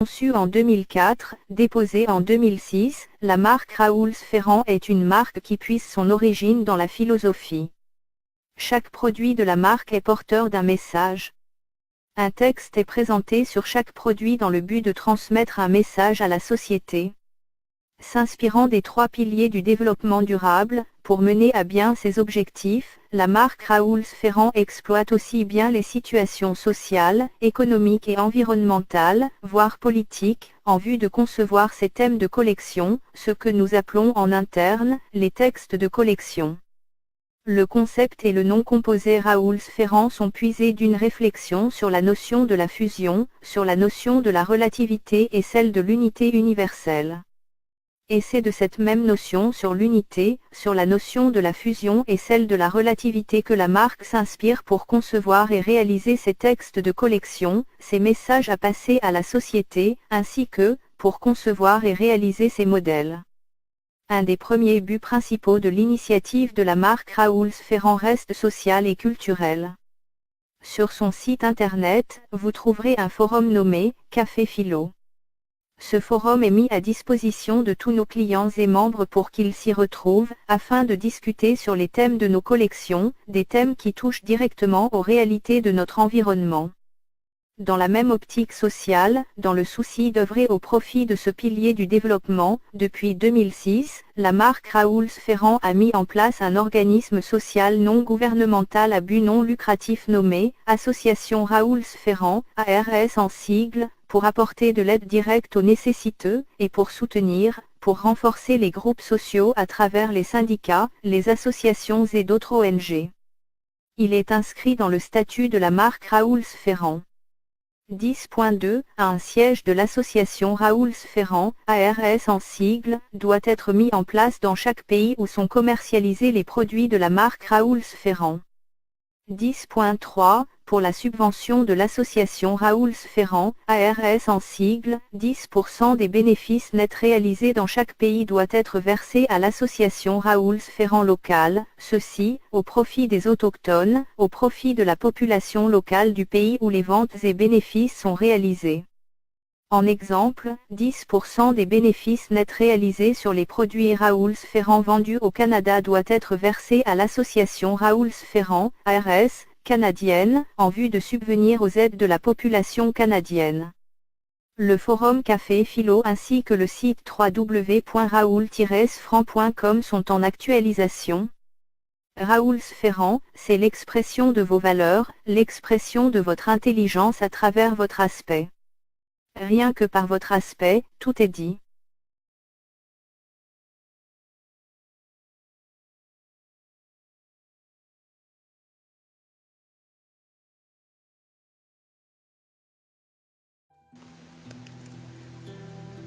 Conçue en 2004, déposée en 2006, la marque Raoul's Ferrand est une marque qui puise son origine dans la philosophie. Chaque produit de la marque est porteur d'un message. Un texte est présenté sur chaque produit dans le but de transmettre un message à la société. S'inspirant des 3 piliers du développement durable, pour mener à bien ses objectifs, la marque Raoul's Ferrand exploite aussi bien les situations sociales, économiques et environnementales, voire politiques, en vue de concevoir ses thèmes de collection, ce que nous appelons en interne, les textes de collection. Le concept et le nom composé Raoul's Ferrand sont puisés d'une réflexion sur la notion de la fusion, sur la notion de la relativité et celle de l'unité universelle. Et c'est de cette même notion sur l'unité, sur la notion de la fusion et celle de la relativité que la marque s'inspire pour concevoir et réaliser ses textes de collection, ses messages à passer à la société, ainsi que, pour concevoir et réaliser ses modèles. Un des premiers buts principaux de l'initiative de la marque Raoul's Ferrand reste social et culturel. Sur son site internet, vous trouverez un forum nommé « Café Philo ». Ce forum est mis à disposition de tous nos clients et membres pour qu'ils s'y retrouvent, afin de discuter sur les thèmes de nos collections, des thèmes qui touchent directement aux réalités de notre environnement. Dans la même optique sociale, dans le souci d'œuvrer au profit de ce pilier du développement, depuis 2006, la marque Raoul's Ferrand a mis en place un organisme social non gouvernemental à but non lucratif nommé Association Raoul's Ferrand, ARS en sigle, pour apporter de l'aide directe aux nécessiteux, et pour soutenir, pour renforcer les groupes sociaux à travers les syndicats, les associations et d'autres ONG. Il est inscrit dans le statut de la marque Raoul's Ferrand. 10.2. Un siège de l'association Raoul's Ferrand, ARS en sigle, doit être mis en place dans chaque pays où sont commercialisés les produits de la marque Raoul's Ferrand. 10.3. Pour la subvention de l'association Raoul's Ferrand, ARS en sigle, 10% des bénéfices nets réalisés dans chaque pays doit être versé à l'association Raoul's Ferrand locale, ceci, au profit des autochtones, au profit de la population locale du pays où les ventes et bénéfices sont réalisés. En exemple, 10% des bénéfices nets réalisés sur les produits Raoul's Ferrand vendus au Canada doit être versé à l'association Raoul's Ferrand, ARS, canadienne, en vue de subvenir aux aides de la population canadienne. Le forum Café Philo ainsi que le site www.raoul-ferrand.com sont en actualisation. Raoul's Ferrand, c'est l'expression de vos valeurs, l'expression de votre intelligence à travers votre aspect. Rien que par votre aspect, tout est dit.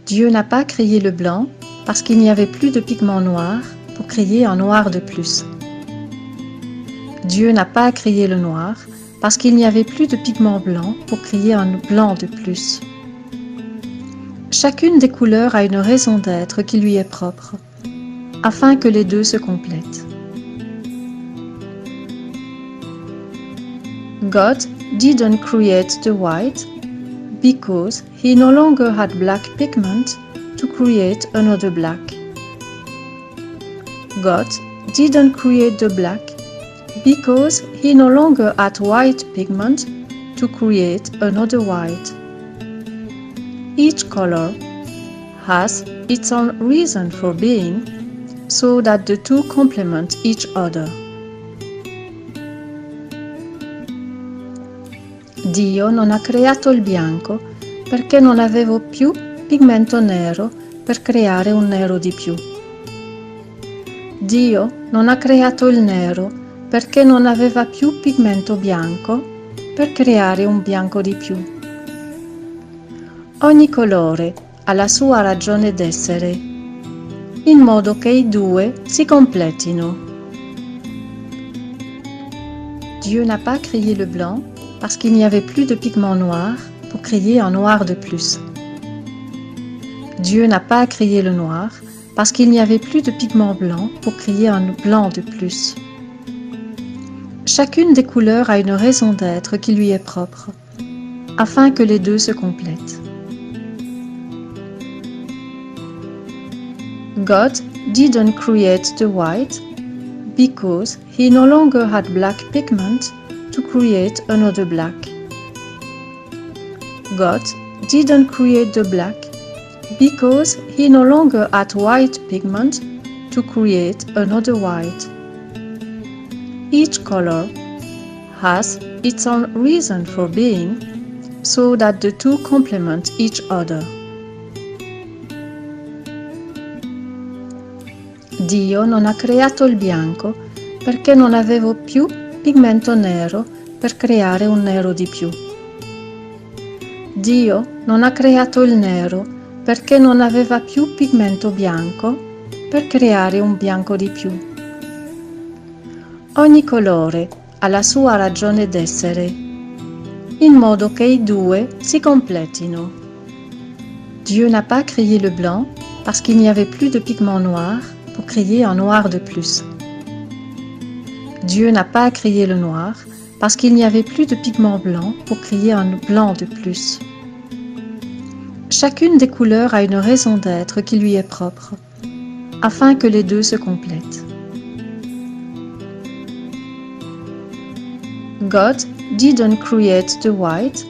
Dieu n'a pas créé le blanc parce qu'il n'y avait plus de pigment noir pour créer un noir de plus. Dieu n'a pas créé le noir parce qu'il n'y avait plus de pigment blanc pour créer un blanc de plus. Chacune des couleurs a une raison d'être qui lui est propre, afin que les deux se complètent. God didn't create the white because he no longer had black pigment to create another black. God didn't create the black because he no longer had white pigment to create another white. Each color has its own reason for being, so that the two complement each other. Dio non ha creato il bianco perché non avevo più pigmento nero per creare un nero di più. Dio non ha creato il nero perché non aveva più pigmento bianco per creare un bianco di più. Ogni colore ha la sua ragione d'essere, in modo che i due si complétino. Dieu n'a pas créé le blanc parce qu'il n'y avait plus de pigment noir pour créer un noir de plus. Dieu n'a pas créé le noir parce qu'il n'y avait plus de pigment blanc pour créer un blanc de plus. Chacune des couleurs a une raison d'être qui lui est propre, afin que les deux se complètent. God didn't create the white because he no longer had black pigment to create another black. God didn't create the black because he no longer had white pigment to create another white. Each color has its own reason for being, so that the two complement each other. Dio non ha creato il bianco perché non avevo più pigmento nero per creare un nero di più. Dio non ha creato il nero perché non aveva più pigmento bianco per creare un bianco di più. Ogni colore ha la sua ragione d'essere, in modo che i due si complétino. Dieu n'a pas créé le blanc parce qu'il n'y avait plus de pigment noir pour créer un noir de plus. Dieu n'a pas créé le noir parce qu'il n'y avait plus de pigment blanc pour créer un blanc de plus. Chacune des couleurs a une raison d'être qui lui est propre, afin que les deux se complètent. God didn't create the white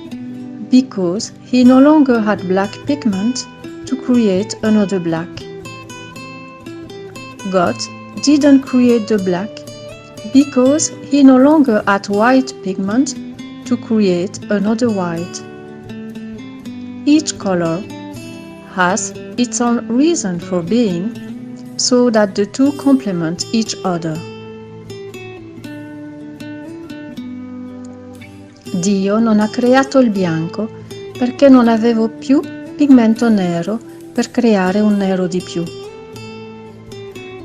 because he no longer had black pigment to create another black. God didn't create the black because he no longer had white pigment to create another white. Each color has its own reason for being, so that the two complement each other. Dio non ha creato il bianco perché non avevo più pigmento nero per creare un nero di più.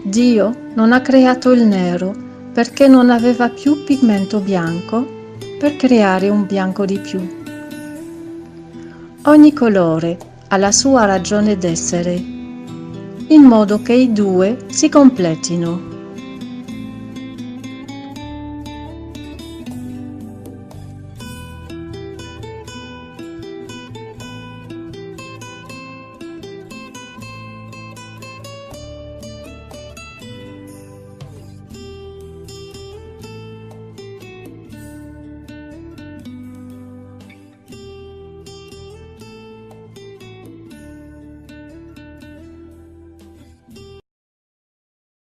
Dio non ha creato il nero perché non aveva più pigmento bianco per creare un bianco di più. Ogni colore ha la sua ragione d'essere, in modo che i due si completino.